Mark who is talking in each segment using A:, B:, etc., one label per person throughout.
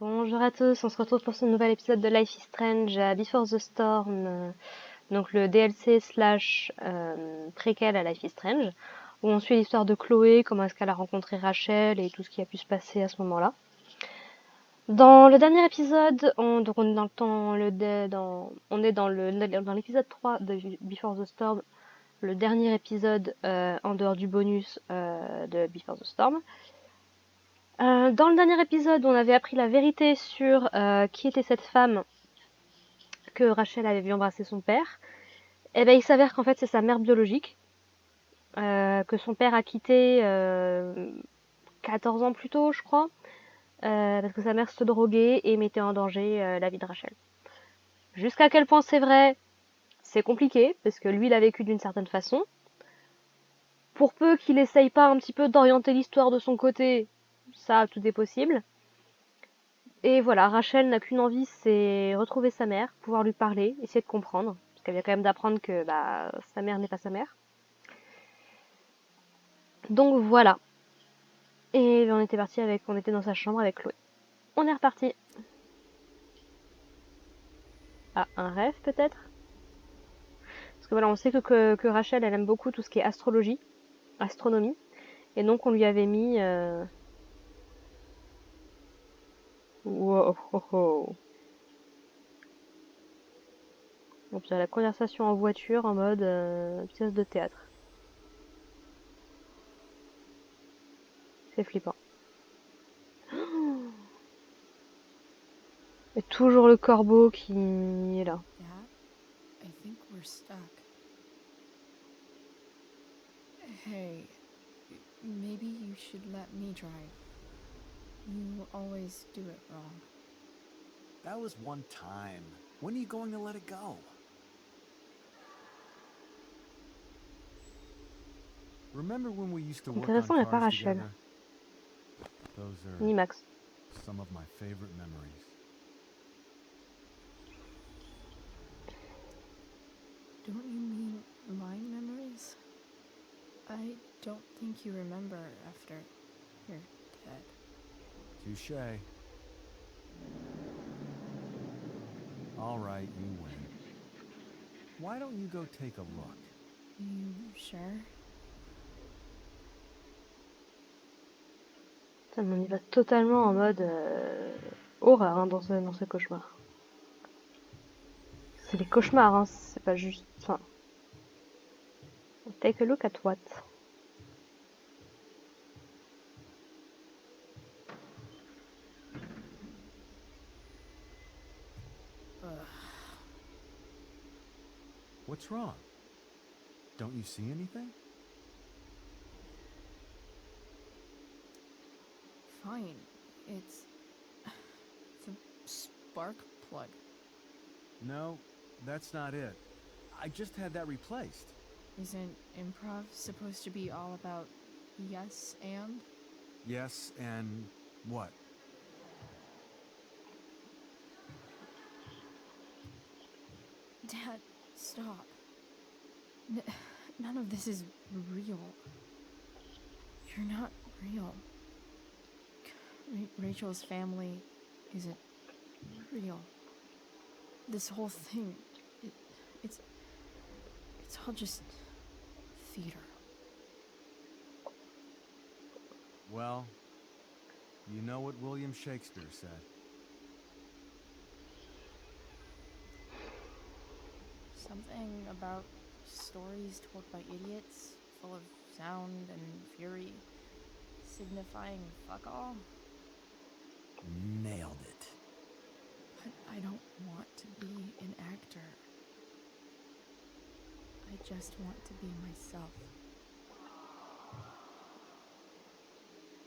A: Bonjour à tous, on se retrouve pour ce nouvel épisode de Life is Strange Before the Storm, donc le DLC slash préquel à Life is Strange, où on suit l'histoire de Chloé, comment est-ce qu'elle a rencontré Rachel et tout ce qui a pu se passer à ce moment-là. Dans le dernier épisode, donc on est dans le temps, on est dans l'épisode 3 de Before the Storm, le dernier épisode en dehors du bonus de Before the Storm. Dans le dernier épisode, on avait appris la vérité sur qui était cette femme que Rachel avait vu embrasser son père. Et ben, il s'avère qu'en fait, c'est sa mère biologique, que son père a quitté 14 ans plus tôt, je crois, parce que sa mère se droguait et mettait en danger la vie de Rachel. Jusqu'à quel point c'est vrai, c'est compliqué, parce que lui, il a vécu d'une certaine façon. Pour peu qu'il essaye pas un petit peu d'orienter l'histoire de son côté, ça, tout est possible. Et voilà, Rachel n'a qu'une envie, c'est retrouver sa mère, pouvoir lui parler, essayer de comprendre. Parce qu'elle vient quand même d'apprendre que sa mère n'est pas sa mère. Donc voilà. Et on était dans sa chambre avec Chloé. On est reparti. Ah, un rêve peut-être. Parce que voilà, on sait que Rachel, elle aime beaucoup tout ce qui est astrologie, astronomie. Et donc on lui avait mis... Wow, oh, oh. Donc il y a la conversation en voiture en mode pièce de théâtre. C'est flippant. Et toujours le corbeau qui est là.
B: Dad, I think we're stuck. Hey, maybe you should let me drive. You always do it wrong.
C: That was one time. When are you going to let it go? Remember when we used to work on
A: Intéressant, il n'y a pas
C: cars
A: Rachel.
C: together? Those
A: Ni
C: are
A: Max.
C: some of my favorite memories.
B: Don't you mean my memories? I don't think you remember after you're dead.
C: Touché. All right, you win. Why don't you go take a look?
B: You sure?
A: Ça m'en y va totalement en mode horreur hein, dans ce cauchemar. C'est des cauchemars, hein, c'est pas juste. Enfin, take a look at what?
C: What's wrong? Don't you see anything?
B: Fine. It's the spark plug.
C: No, that's not it. I just had that replaced.
B: Isn't improv supposed to be all about yes and?
C: Yes, and what?
B: Dad, stop. None of this is real. You're not real. Rachel's family isn't real. This whole thing, it's all just theater.
C: Well, you know what William Shakespeare said.
B: Something about stories told by idiots, full of sound and fury, signifying fuck all.
C: Nailed it.
B: But I don't want to be an actor. I just want to be myself.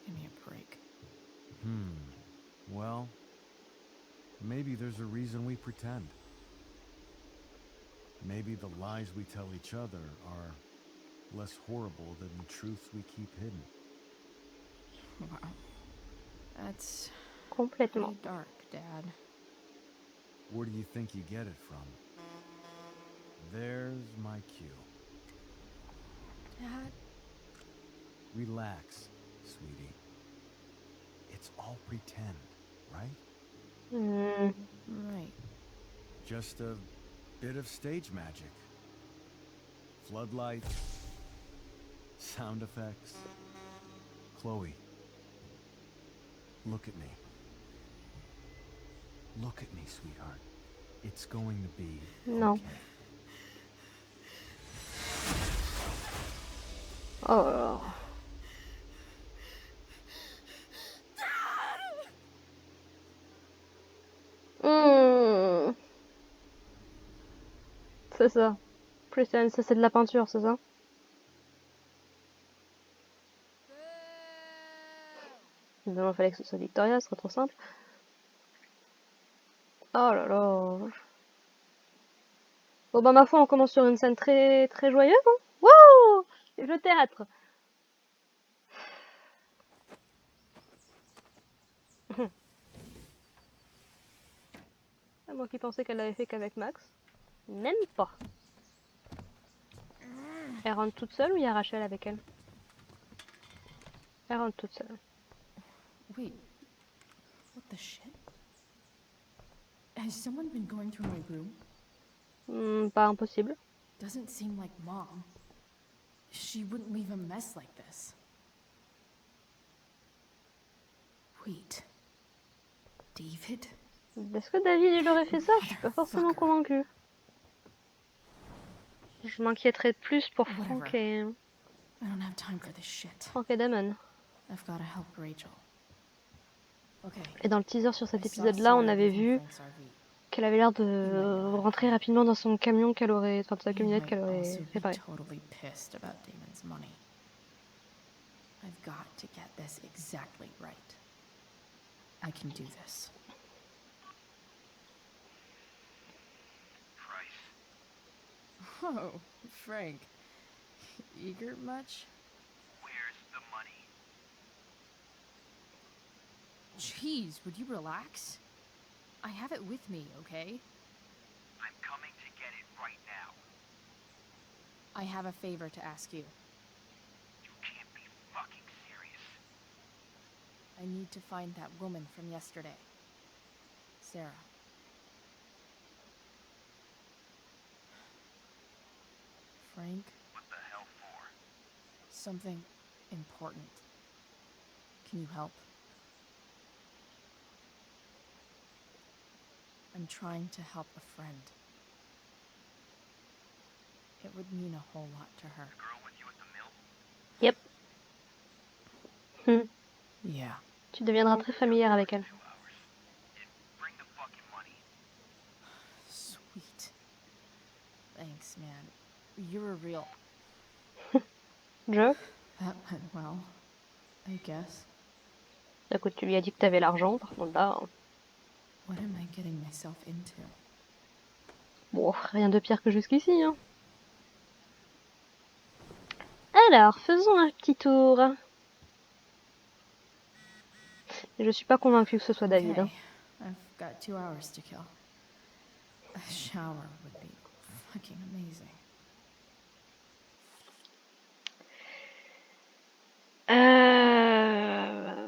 B: Give me a break.
C: Well, maybe there's a reason we pretend. Maybe the lies we tell each other are less horrible than the truths we keep hidden.
B: Wow. That's
A: Complètement.
B: pretty dark, Dad.
C: Where do you think you get it from? There's my cue.
B: Dad?
C: Relax, sweetie. It's all pretend, right?
A: Hmm.
B: Right.
C: Just a bit of stage magic. Floodlights, sound effects. Chloe, look at me. Look at me, sweetheart. It's going to be
A: Non.
C: okay.
A: Oh là là. Hmm. C'est ça. Kristen, ça c'est de la peinture, c'est ça? Évidemment, il fallait que ce soit Victoria, ce serait trop simple. Oh là là. Bon bah ma foi, on commence sur une scène très très joyeuse, hein. Wow! Le théâtre. Ah, moi qui pensais qu'elle l'avait fait qu'avec Max. Même pas. Elle rentre toute seule ou il y a Rachel avec elle? Elle rentre toute seule.
B: Wait. What the shit? Has someone been going through my room?
A: Pas impossible.
B: Doesn't seem like Mom. She wouldn't leave a mess like this. Wait. David?
A: Est-ce que David il aurait fait ça? Je suis pas forcément convaincue. Je m'inquiéterais plus pour Frank et...
B: I don't have time for this shit.
A: Frank et Damon.
B: I've gotta help Rachel. Okay.
A: Et dans le teaser sur cet
B: I saw
A: épisode-là, on
B: Sarah
A: avait
B: leaving
A: vu
B: Frank's RV.
A: qu'elle avait l'air de rentrer rapidement dans son camion qu'elle aurait... Enfin, dans sa
B: He
A: camionnette
B: might
A: qu'elle
B: also
A: aurait
B: be
A: réparée.
B: totally pissed about Damon's money. I've got to get this exactly right. I can do this. Oh, Frank. Eager much?
D: Where's the money?
B: Jeez, would you relax? I have it with me, okay?
D: I'm coming to get it right now.
B: I have a favor to ask you.
D: You can't be fucking serious.
B: I need to find that woman from yesterday. Sarah. Frank,
D: What the hell for?
B: something important. Can you help? I'm trying to help a friend. It would mean a whole lot to her.
D: The girl with you at the mill?
A: Yep.
B: Yeah.
A: Tu deviendras très familière avec elle.
D: 2 hours. And bring the fucking money.
B: Sweet. Thanks, man. You're a real...
A: Joe?
B: That went well, I guess.
A: Écoute, tu lui as dit que t'avais l'argent, par contre là...
B: What am I getting myself into?
A: Bon, rien de pire que jusqu'ici, hein. Alors, faisons un petit tour. Je suis pas convaincue que ce soit David. Hein.
B: Okay, I've got 2 hours to kill. A shower would be fucking amazing.
A: Euh...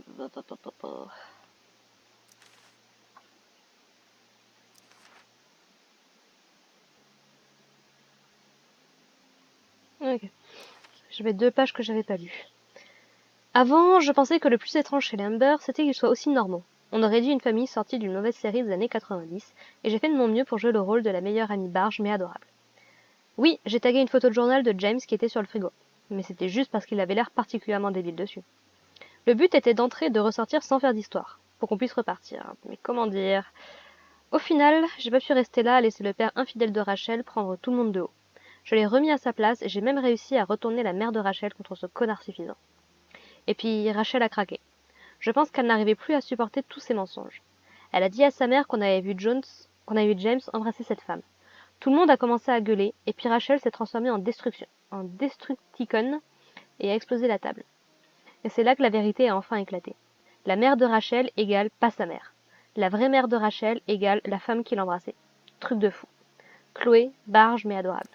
A: Ok. J'avais 2 pages que j'avais pas lues. Avant, je pensais que le plus étrange chez Amber, c'était qu'ils soient aussi normaux. On aurait dit une famille sortie d'une mauvaise série des années 90, et j'ai fait de mon mieux pour jouer le rôle de la meilleure amie barge, mais adorable. Oui, j'ai tagué une photo de journal de James qui était sur le frigo, mais c'était juste parce qu'il avait l'air particulièrement débile dessus. Le but était d'entrer et de ressortir sans faire d'histoire, pour qu'on puisse repartir. Mais comment dire... Au final, j'ai pas pu rester là à laisser le père infidèle de Rachel prendre tout le monde de haut. Je l'ai remis à sa place et j'ai même réussi à retourner la mère de Rachel contre ce connard suffisant. Et puis Rachel a craqué. Je pense qu'elle n'arrivait plus à supporter tous ces mensonges. Elle a dit à sa mère qu'on avait vu James embrasser cette femme. Tout le monde a commencé à gueuler, et puis Rachel s'est transformée en Destructicon, et a explosé la table. Et c'est là que la vérité a enfin éclaté. La mère de Rachel égale pas sa mère. La vraie mère de Rachel égale la femme qui l'embrassait. Truc de fou. Chloé, barge mais adorable.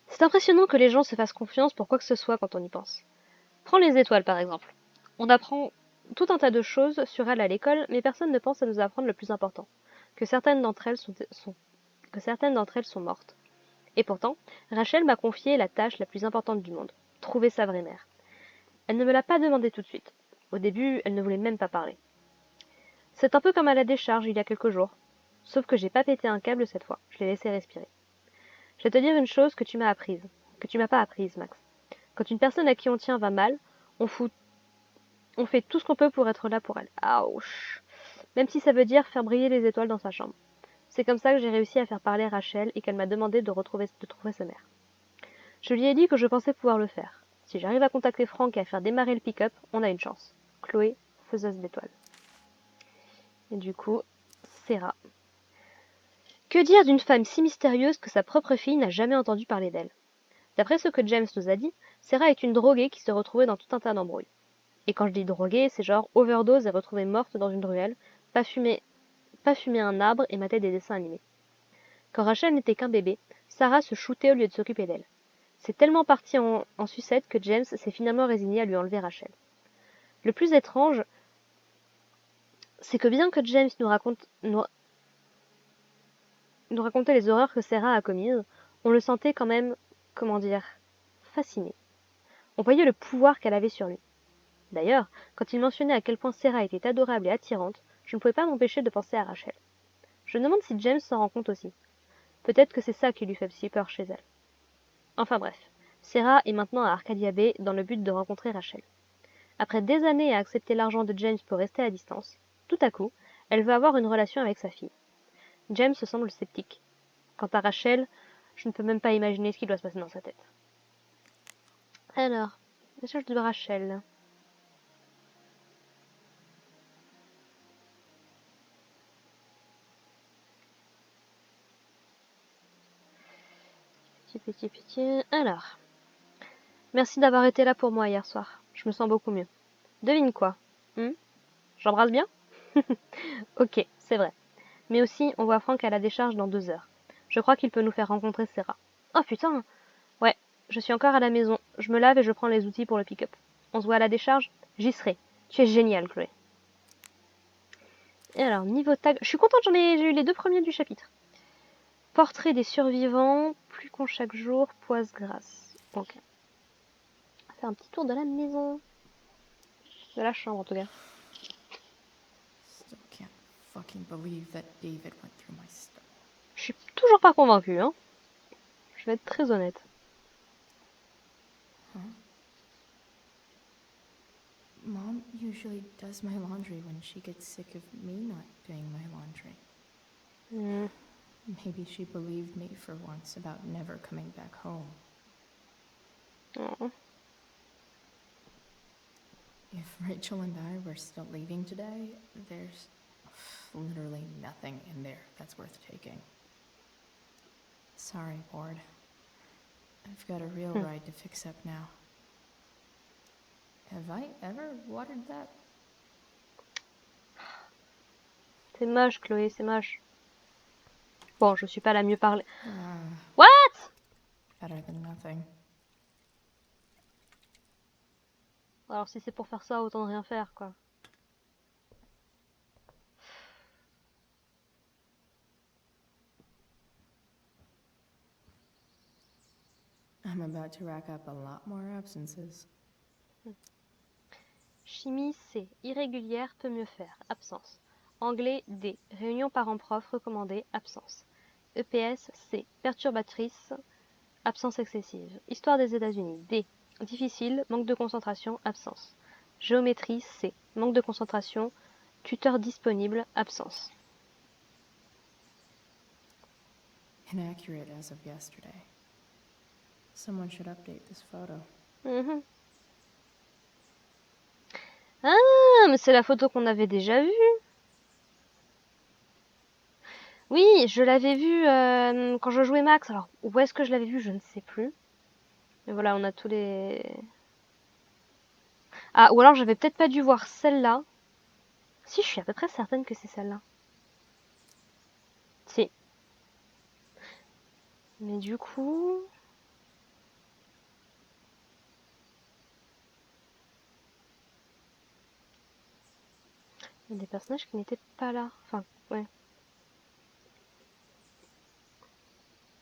A: C'est impressionnant que les gens se fassent confiance pour quoi que ce soit quand on y pense. Prends les étoiles par exemple. On apprend tout un tas de choses sur elle à l'école, mais personne ne pense à nous apprendre le plus important, que certaines d'entre elles sont mortes. Et pourtant, Rachel m'a confié la tâche la plus importante du monde, trouver sa vraie mère. Elle ne me l'a pas demandé tout de suite. Au début, elle ne voulait même pas parler. C'est un peu comme à la décharge il y a quelques jours. Sauf que j'ai pas pété un câble cette fois, je l'ai laissé respirer. Je vais te dire une chose que tu m'as pas apprise, Max. Quand une personne à qui on tient va mal, on fait tout ce qu'on peut pour être là pour elle. Ouch. Même si ça veut dire faire briller les étoiles dans sa chambre. C'est comme ça que j'ai réussi à faire parler Rachel et qu'elle m'a demandé de trouver sa mère. Je lui ai dit que je pensais pouvoir le faire. Si j'arrive à contacter Frank et à faire démarrer le pick-up, on a une chance. Chloé, faiseuse d'étoiles. Et du coup, Sarah. Que dire d'une femme si mystérieuse que sa propre fille n'a jamais entendu parler d'elle? D'après ce que James nous a dit, Sarah est une droguée qui se retrouvait dans tout un tas d'embrouilles. Et quand je dis droguée, c'est genre overdose et retrouvée morte dans une ruelle, pas fumer un arbre et mater des dessins animés. Quand Rachel n'était qu'un bébé, Sarah se shootait au lieu de s'occuper d'elle. C'est tellement parti en sucette que James s'est finalement résigné à lui enlever Rachel. Le plus étrange, c'est que bien que James nous racontait les horreurs que Sarah a commises, on le sentait quand même, fasciné. On voyait le pouvoir qu'elle avait sur lui. D'ailleurs, quand il mentionnait à quel point Sarah était adorable et attirante, je ne pouvais pas m'empêcher de penser à Rachel. Je me demande si James s'en rend compte aussi. Peut-être que c'est ça qui lui fait si peur chez elle. Enfin bref, Sarah est maintenant à Arcadia Bay dans le but de rencontrer Rachel. Après des années à accepter l'argent de James pour rester à distance, tout à coup, elle veut avoir une relation avec sa fille. James semble sceptique. Quant à Rachel, je ne peux même pas imaginer ce qui doit se passer dans sa tête. Alors, message de Rachel. Petit. Alors, merci d'avoir été là pour moi hier soir. Je me sens beaucoup mieux. Devine quoi? J'embrasse bien? Ok, c'est vrai. Mais aussi, on voit Frank à la décharge dans 2 heures. Je crois qu'il peut nous faire rencontrer Sarah. Oh putain! Ouais, je suis encore à la maison. Je me lave et je prends les outils pour le pick-up. On se voit à la décharge? J'y serai. Tu es géniale, Chloé. Et alors, niveau tag... Je suis contente, j'ai eu les 2 premiers du chapitre. Portrait des survivants, plus qu'on chaque jour, poisse grasse. Ok. On va faire un petit tour de la maison. De la chambre, en tout cas.
B: Still can't fucking believe that David went through my stuff.
A: Je suis toujours pas convaincue, hein. Je vais être très honnête.
B: Huh? Mom usually does my laundry when she gets sick of me not doing my laundry. Maybe she believed me for once about never coming back home.
A: Oh.
B: If Rachel and I were still leaving today, there's literally nothing in there that's worth taking. Sorry, Ward. I've got a real ride to fix up now. Have I ever watered that?
A: C'est moche, Chloé, c'est moche. Bon, je suis pas la mieux parlée.
B: Uh,
A: What?
B: Better than nothing.
A: Alors si c'est pour faire ça, autant rien faire, quoi.
B: I'm about to rack up a lot more absences.
A: Chimie C. Irrégulière, peut mieux faire. Absence. Anglais D. Réunion parents-prof recommandée. Absence. EPS C. Perturbatrice. Absence excessive. Histoire des États-Unis. D. Difficile, manque de concentration, absence. Géométrie C. Manque de concentration. Tuteur disponible, absence.
B: Inaccurate as of yesterday. Someone should update this photo.
A: Ah, mais c'est la photo qu'on avait déjà vue. Oui, je l'avais vue quand je jouais Max. Alors, où est-ce que je l'avais vue? Je ne sais plus. Mais voilà, on a tous les... Ah, ou alors j'avais peut-être pas dû voir celle-là. Si, je suis à peu près certaine que c'est celle-là. Si. Mais du coup... Des personnages qui n'étaient pas là. Enfin, ouais.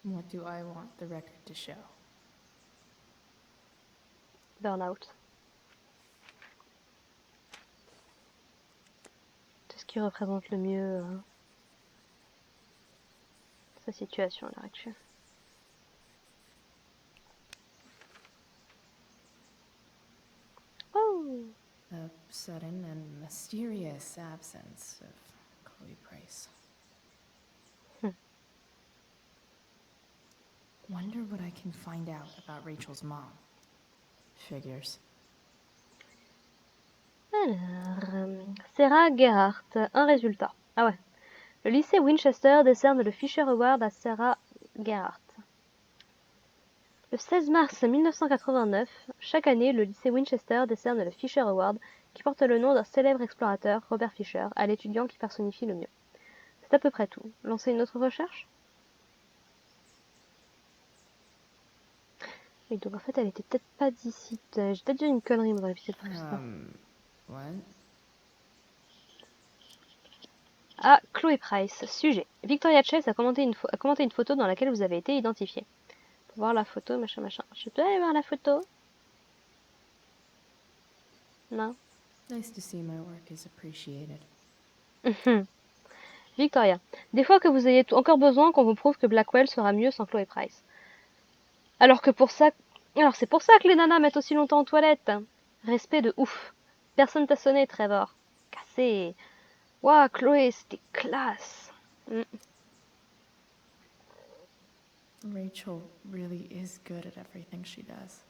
B: What do I want the record to show?
A: Burnout. C'est ce qui représente le mieux sa situation à l'heure actuelle. Oh!
B: The sudden and mysterious absence of Chloe Price. Wonder what I can find out about Rachel's mom. Figures.
A: Alors, Sarah Gerhardt, un résultat. Ah ouais. Le lycée Winchester décerne le Fisher Award à Sarah Gerhardt. Le 16 mars 1989, chaque année, le lycée Winchester décerne le Fisher Award, qui porte le nom d'un célèbre explorateur, Robert Fisher, à l'étudiant qui personnifie le mieux. C'est à peu près tout. Lancez une autre recherche? Oui, donc en fait, elle était peut-être pas d'ici. J'ai peut-être dit une connerie dans l'épisode précédent.
B: What?
A: Ah, Chloé Price. Sujet. Victoria Chase a commenté une photo dans laquelle vous avez été identifié. Pour voir la photo, machin, machin. Je peux aller voir la photo? Non.
B: Nice to see my work is appreciated.
A: Victoria. Des fois que vous ayez encore besoin qu'on vous prouve que Blackwell sera mieux sans Chloé Price. Alors c'est pour ça que les nanas mettent aussi longtemps aux toilettes. Respect de ouf. Personne t'a sonné, Trevor. Cassé. Waouh, Chloé, c'était classe.
B: Rachel really is good at everything she does.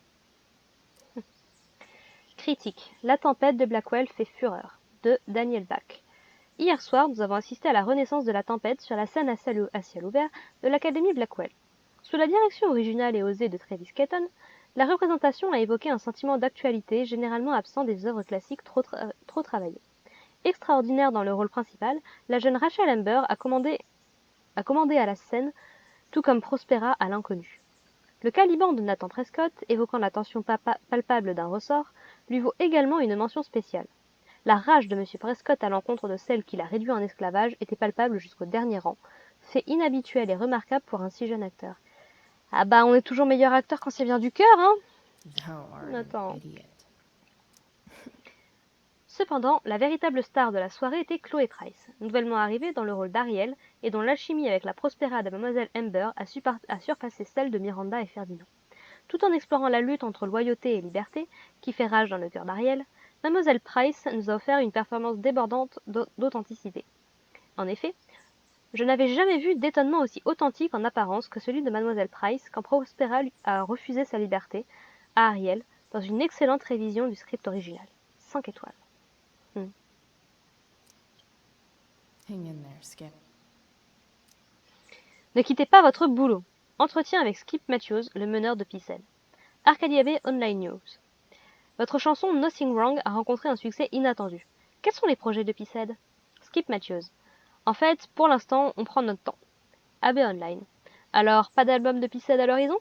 A: Critique. La tempête de Blackwell fait fureur. De Daniel Bach. Hier soir, nous avons assisté à la renaissance de la tempête sur la scène à ciel ouvert de l'Académie Blackwell. Sous la direction originale et osée de Travis Ketton, la représentation a évoqué un sentiment d'actualité généralement absent des œuvres classiques trop travaillées. Extraordinaire dans le rôle principal, la jeune Rachel Amber a commandé à la scène, tout comme Prospera à l'inconnu. Le caliban de Nathan Prescott, évoquant la tension palpable d'un ressort, lui vaut également une mention spéciale. La rage de M. Prescott à l'encontre de celle qu'il a réduit en esclavage était palpable jusqu'au dernier rang, fait inhabituel et remarquable pour un si jeune acteur. Ah bah on est toujours meilleur acteur quand ça vient du cœur, hein.
B: Thou art
A: Attends.
B: an idiot.
A: Cependant, la véritable star de la soirée était Chloé Price, nouvellement arrivée dans le rôle d'Ariel et dont l'alchimie avec la Prospera de Mademoiselle Amber a surpassé celle de Miranda et Ferdinand. Tout en explorant la lutte entre loyauté et liberté, qui fait rage dans le cœur d'Ariel, Mademoiselle Price nous a offert une performance débordante d'authenticité. En effet, je n'avais jamais vu d'étonnement aussi authentique en apparence que celui de Mademoiselle Price quand Prospera a refusé sa liberté à Ariel dans une excellente révision du script original. 5 étoiles.
B: Hang in there, Skip.
A: Ne quittez pas votre boulot. Entretien avec Skip Matthews, le meneur de Picel. Arcadia Bay Online News. Votre chanson Nothing Wrong a rencontré un succès inattendu. Quels sont les projets de Piced? Skip Matthews. En fait, pour l'instant, on prend notre temps. AB Online. Alors, pas d'album de Piced à l'horizon?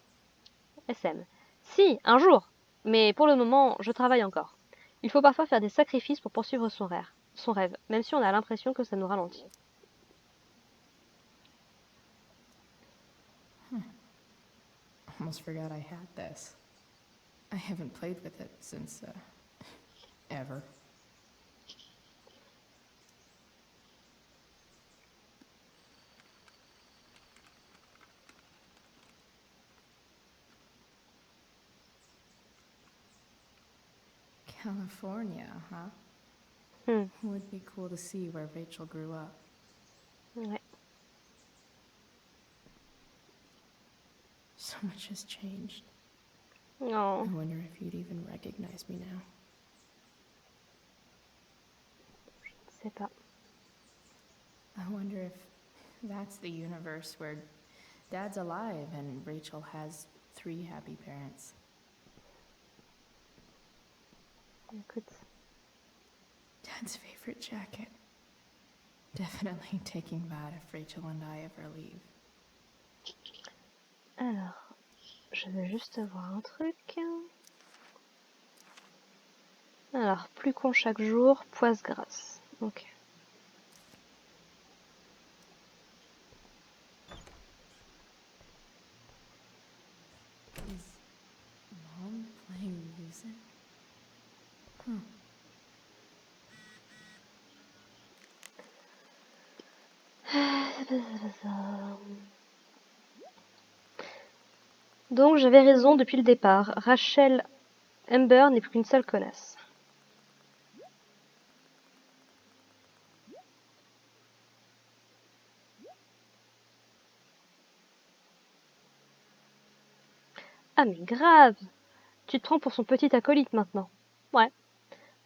A: SM. Si, un jour. Mais pour le moment, je travaille encore. Il faut parfois faire des sacrifices pour poursuivre son rêve, même si on a l'impression que ça nous ralentit.
B: Almost forgot I had this. I haven't played with it since, ever. California, huh? Would be cool to see where Rachel grew up.
A: Ouais.
B: So much has changed.
A: Oh.
B: I wonder if you'd even recognize me now.
A: Je sais pas.
B: I wonder if that's the universe where Dad's alive and Rachel has 3 happy parents.
A: Écoute.
B: Dad's favorite jacket. Definitely taking bad if Rachel and I ever leave.
A: Alors, je veux juste voir un truc. Alors, plus con chaque jour, poisse grasse. Ok. Donc j'avais raison depuis le départ. Rachel Amber n'est plus qu'une seule connasse. Ah mais grave! Tu te prends pour son petit acolyte maintenant. Ouais.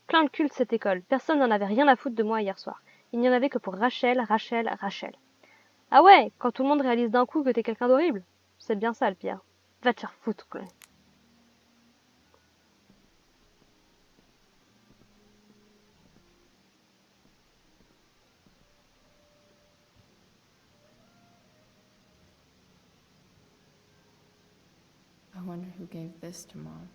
A: Plein le cul de cette école. Personne n'en avait rien à foutre de moi hier soir. Il n'y en avait que pour Rachel, Rachel, Rachel. Ah ouais, quand tout le monde réalise d'un coup que t'es quelqu'un d'horrible. C'est bien ça le pire. Va te faire foutre, quoi.
B: I wonder who gave this to Mom.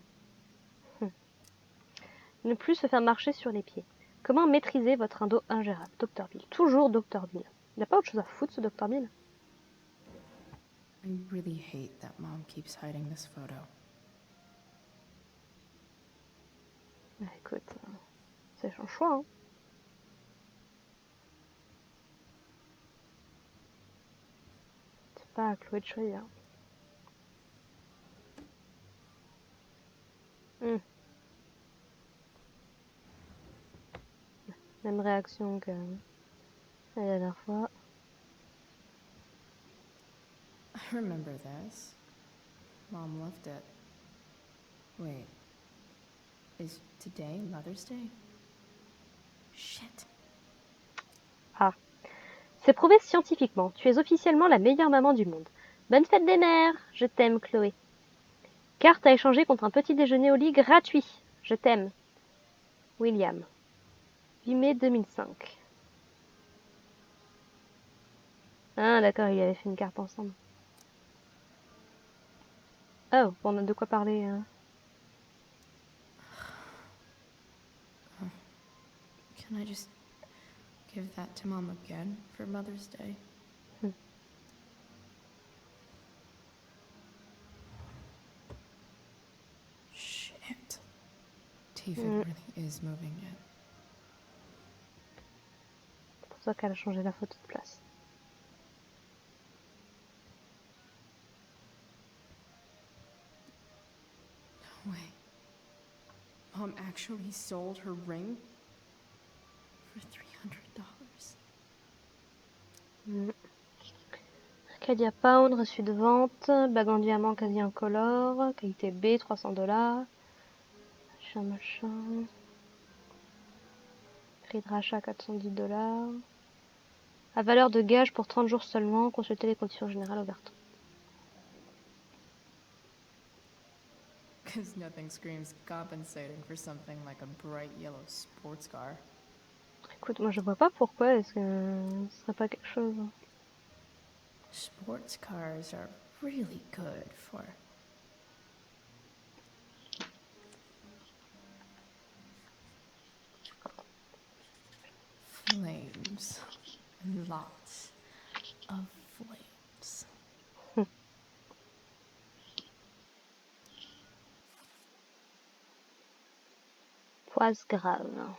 A: Ne plus se faire marcher sur les pieds. Comment maîtriser votre indo ingérable? Dr Bill. Toujours Dr Bill. Il n'a pas autre chose à foutre ce Dr Bill?
B: I really hate that Mom keeps hiding this photo.
A: Bah, écoute, c'est son choix, hein. C'est pas à Chloé de choisir. Même réaction que la dernière fois.
B: I remember this. Mom loved it. Wait. Is today Mother's Day? Shit.
A: Ah. C'est prouvé scientifiquement. Tu es officiellement la meilleure maman du monde. Bonne fête des mères. Je t'aime, Chloé. Carte à échanger contre un petit déjeuner au lit gratuit. Je t'aime. William. 8 mai 2005. Ah, d'accord, ils avaient fait une carte ensemble. Oh, on a de quoi parler.
B: Can I just give that to Mom again for Mother's Day? Shit. David really is moving in.
A: C'est pour ça qu'elle a changé la photo de place.
B: No way. Mom actually sold her ring for $300.
A: Arcadia Pound, reçu de vente, bague en diamant quasi incolore, qualité B, $300. Machin. Prix de rachat $410. À valeur de gage pour 30 jours seulement, consultez les conditions générales ouvertes.
B: Because nothing screams compensating for something like a bright yellow sports car.
A: Écoute, moi je vois pas pourquoi est-ce que ce serait pas quelque chose.
B: Sports cars are really good for flames. Lots of flames.
A: Poisse grave.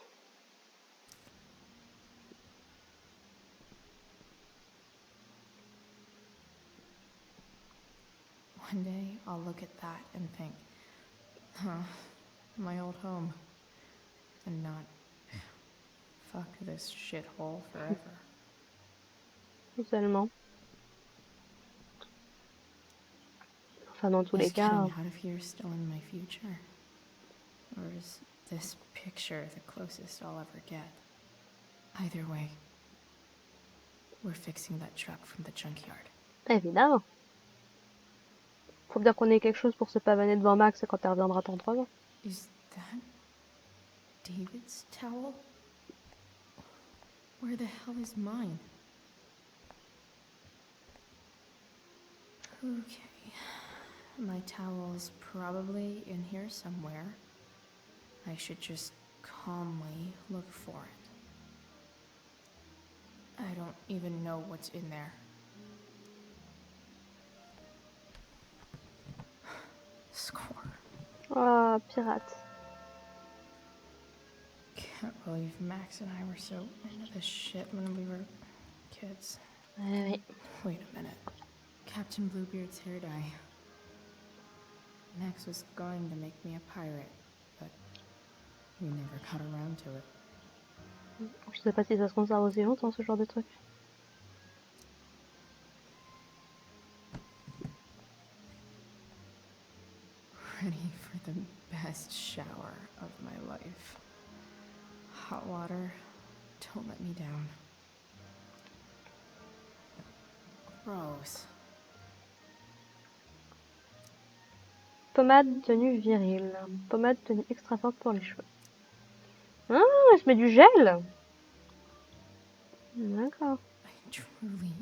B: One day I'll look at that and think, huh, my old home. And not, fuck this shithole forever.
A: Seulement. Enfin, dans tous les
B: Is
A: cas.
B: getting out of here still in my future? Or is this picture the closest I'll ever get? Either way, we're fixing that truck from the junkyard.
A: Évidemment. Faut bien qu'on ait quelque chose pour se pavaner devant Max quand elle reviendra dans 3 ans.
B: Is that David's towel? Where the hell is mine? Okay. My towel is probably in here somewhere. I should just calmly look for it. I don't even know what's in there. Score.
A: Oh, pirate.
B: Can't believe Max and I were so into this shit when we were kids.
A: Oui.
B: Wait a minute. Captain Bluebeard's hair dye. Max was going to make me a pirate, but we never got around to it.
A: Je sais pas si ça se conserve aussi longtemps, ce genre de truc.
B: Ready for the best shower of my life. Hot water, don't let me down. Gross.
A: Pommade tenue virile. Pommade tenue extra forte pour les cheveux. Ah, elle se met du gel. D'accord.
B: I truly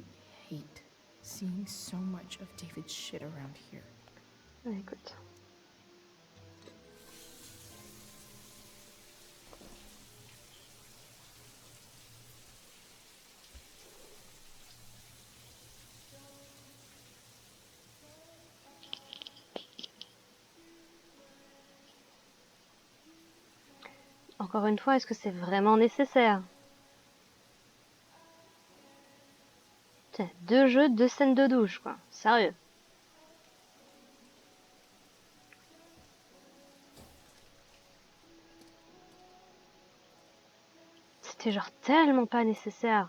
B: hate seeing so much of David's shit around here.
A: Écoute. Encore une fois, est-ce que c'est vraiment nécessaire? Tiens, 2 jeux, 2 scènes de douche, quoi. Sérieux. C'était genre tellement pas nécessaire.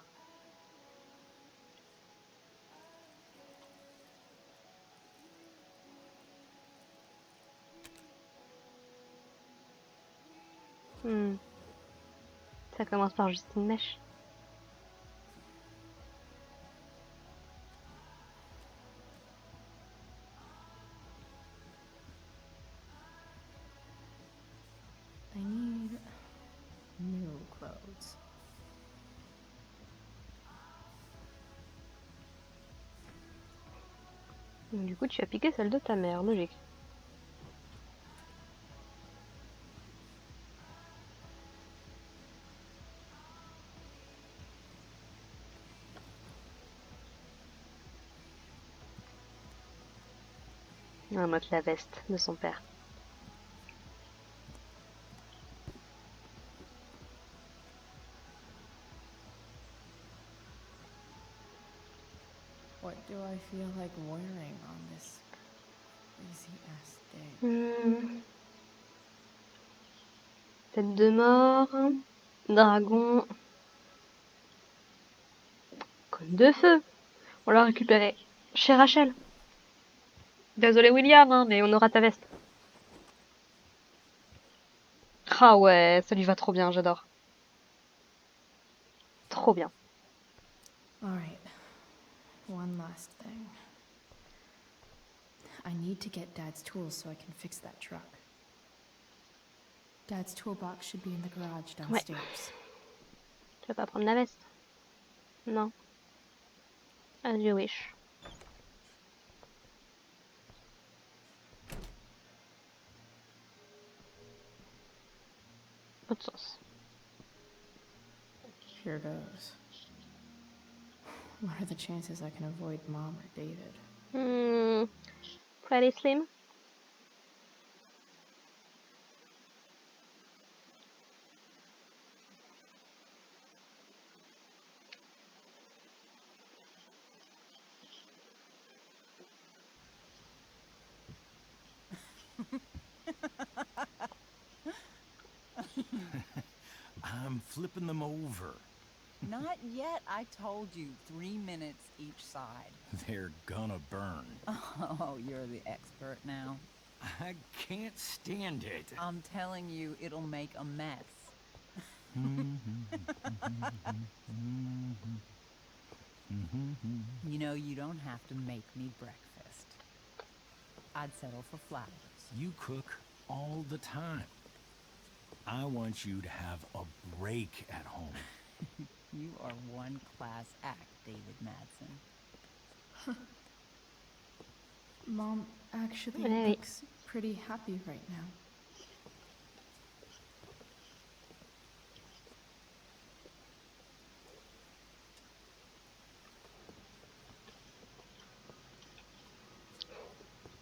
A: Ça commence par juste une mèche.
B: I need new clothes.
A: Donc, du coup, tu as piqué celle de ta mère, logique. En mode la veste de son père.
B: What do I feel like wearing on this crazy ass day?
A: Tête de mort. Dragon. Cône de feu. On l'a récupéré chez Rachel. Désolé William, hein, mais on aura ta veste. Ah ouais, ça lui va trop bien, j'adore. Trop bien.
B: Alright, one last thing. I need to get Dad's tools so I can fix that truck. Dad's toolbox should be in the garage downstairs.
A: Tu vas pas prendre la veste? Non. As you wish. Autre sens.
B: Here goes. What are the chances I can avoid Mom or David?
A: Pretty slim.
C: I'm flipping them over.
E: Not yet. I told you 3 minutes each side.
C: They're gonna burn.
E: Oh, you're the expert now.
C: I can't stand it.
E: I'm telling you, it'll make a mess. You know, you don't have to make me breakfast. I'd settle for flowers.
C: You cook all the time. I want you to have a break at home.
E: You are one class act, David Madsen.
B: Mom actually
A: Hey.
B: looks pretty happy right now.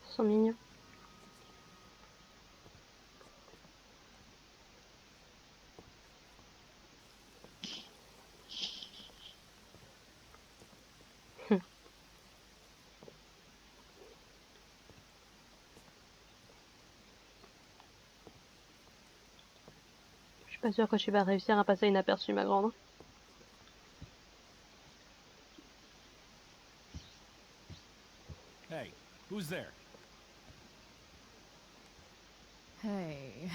A: Ils sont mignons. Pas sûr que tu vas réussir à passer inaperçu, ma grande.
C: Hey, who's there?
B: Hey.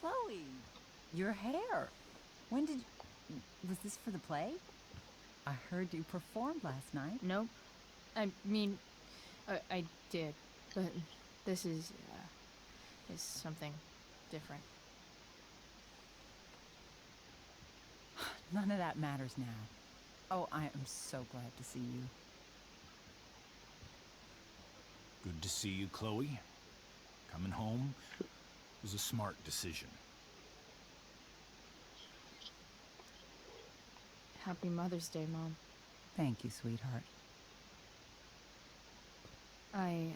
E: Chloe, your hair. When did was this for the play? I heard you performed last night.
B: Nope. I mean, I did, but this is something different.
E: None of that matters now. Oh, I am so glad to see you.
C: Good to see you, Chloe. Coming home was a smart decision.
B: Happy Mother's Day, Mom.
E: Thank you, sweetheart.
B: I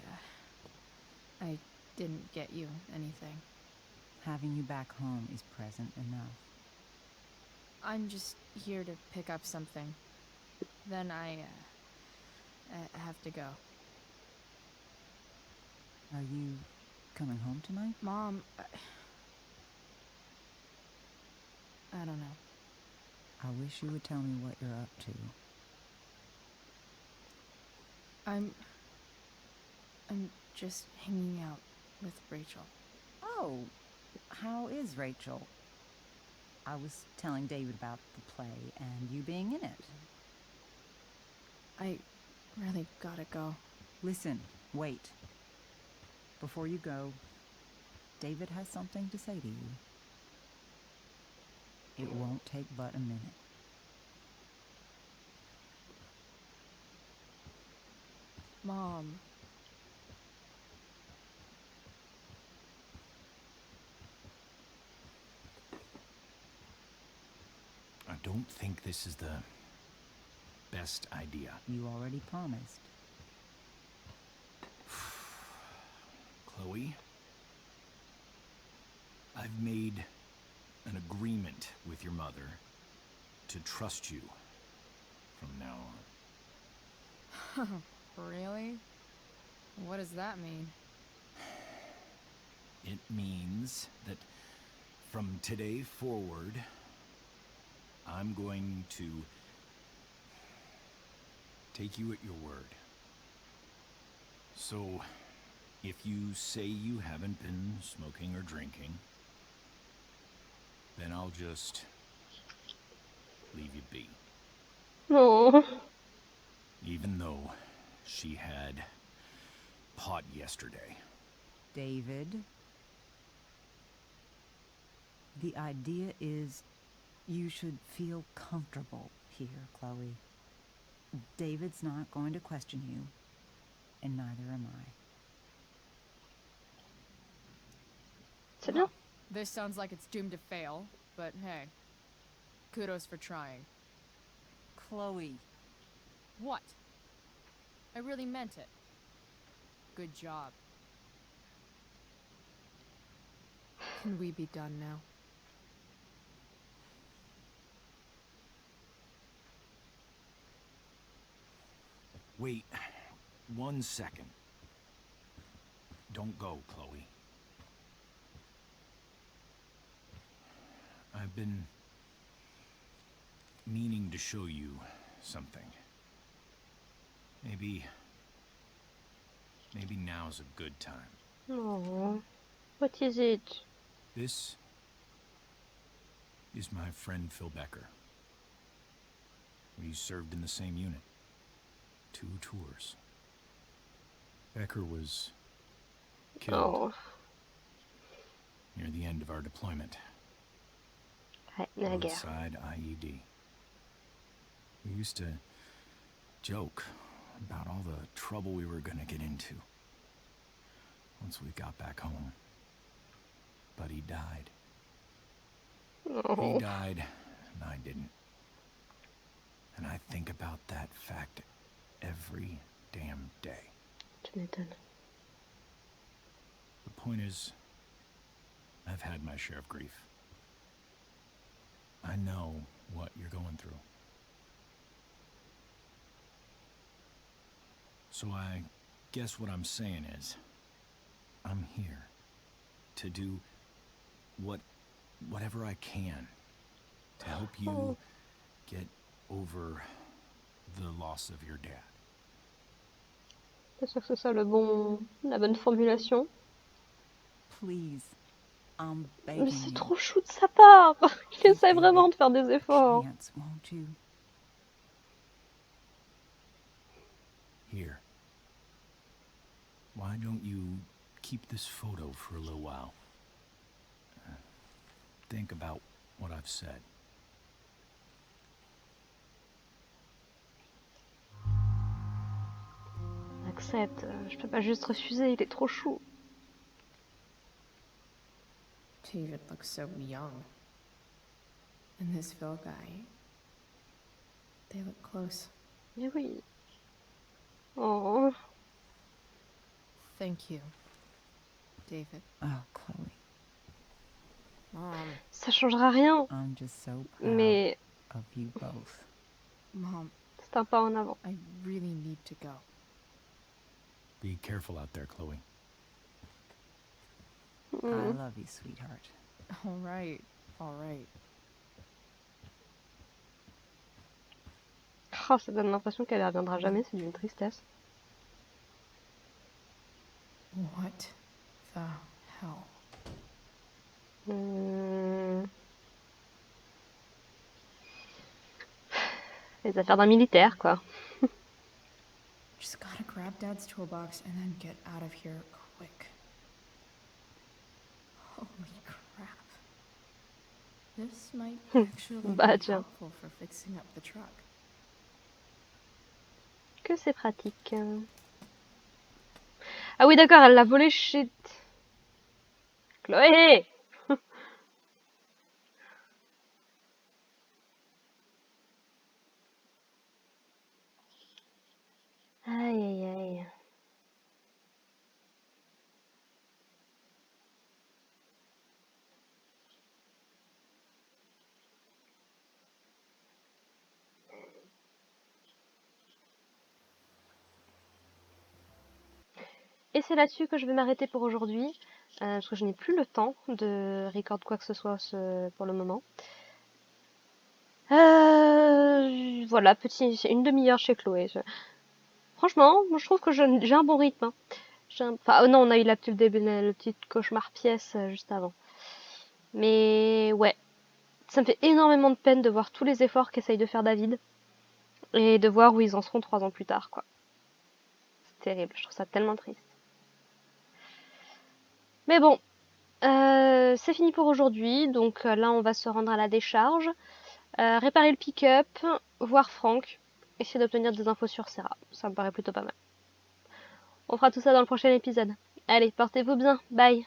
B: didn't get you anything.
E: Having you back home is present enough.
B: I'm just here to pick up something. Then I have to go.
E: Are you coming home tonight?
B: Mom, I don't know.
E: I wish you would tell me what you're up to.
B: I'm just hanging out with Rachel.
E: Oh, how is Rachel? I was telling David about the play and you being in it.
B: I really gotta go.
E: Listen, wait. Before you go, David has something to say to you. It won't take but a minute.
B: Mom.
C: I don't think this is the best idea.
E: You already promised.
C: Chloe, I've made an agreement with your mother to trust you from now on.
B: Really? What does that mean?
C: It means that from today forward, I'm going to take you at your word. So, if you say you haven't been smoking or drinking, then I'll just leave you be.
A: Oh.
C: Even though she had pot yesterday.
E: David, the idea is you should feel comfortable here, Chloe. David's not going to question you, and neither am I.
A: C'est bien.
B: This sounds like it's doomed to fail, but hey, kudos for trying.
E: Chloe.
B: What? I really meant it. Good job. Can we be done now?
C: Wait 1 second. Don't go, Chloe. I've been meaning to show you something. Maybe now's a good time.
A: Oh. What is it?
C: This is my friend Phil Becker. We served in the same unit. 2 tours. Becker was killed
A: Oh.
C: near the end of our deployment.
A: Ouais, la guerre.
C: Roadside IED. We used to joke about all the trouble we were gonna get into once we got back home. But he died. He
A: Oh.
C: died, and I didn't. And I think about that fact every damn day.
A: Tu m'étonnes.
C: The point is, I've had my share of grief. I know what you're going through. So I guess what I'm saying is, I'm here to do whatever I can to help
A: Oh.
C: you get over the loss of your dad.
A: Pas sûr que ce soit la bonne formulation.
E: Please, I'm
A: Mais
E: begging
A: c'est
E: you.
A: trop chou de sa part. Il
E: Give
A: essaie vraiment
E: David
A: de faire des
E: a
A: efforts.
E: chance, won't you?
C: Here. Why don't you keep this photo for a little while? Think about what I've said.
A: Accepte, je peux pas juste refuser, il est trop chou.
B: David looks so young. And this Phil guy, they look close.
A: Mais oui. Oh.
B: Thank you, David.
E: Oh, Chloe,
B: Mom,
A: Ça changera rien,
E: I'm just so proud
A: mais
E: of you both.
B: Mom,
A: c'est un pas en avant.
B: I really need to go.
C: Be careful out there, Chloe.
E: I
A: Mm.
E: love you, sweetheart.
B: All right, all right.
A: Oh, ça donne l'impression qu'elle ne reviendra jamais, c'est d'une tristesse.
B: What the hell?
A: Hmm. Les affaires d'un militaire, quoi.
B: Just gotta grab Dad's toolbox and then get out of here quick. Holy crap. This might actually
A: Bah
B: be
A: tiens,
B: helpful for fixing up the truck.
A: que c'est pratique. Ah oui, d'accord, elle l'a volé chez... Chloé! Aïe, aïe, aïe. Et c'est là-dessus que je vais m'arrêter pour aujourd'hui, parce que je n'ai plus le temps de record quoi que ce soit pour le moment. Voilà, c'est une demi-heure chez Chloé. Franchement, moi, je trouve que j'ai un bon rythme, hein. Enfin, oh non, on a eu le petit cauchemar pièce juste avant. Mais ouais, ça me fait énormément de peine de voir tous les efforts qu'essaye de faire David et de voir où ils en seront 3 ans plus tard, quoi. C'est terrible, je trouve ça tellement triste. Mais bon, c'est fini pour aujourd'hui, donc là on va se rendre à la décharge, réparer le pick-up, voir Franck, essayer d'obtenir des infos sur Sarah, ça me paraît plutôt pas mal. On fera tout ça dans le prochain épisode. Allez, portez-vous bien, bye!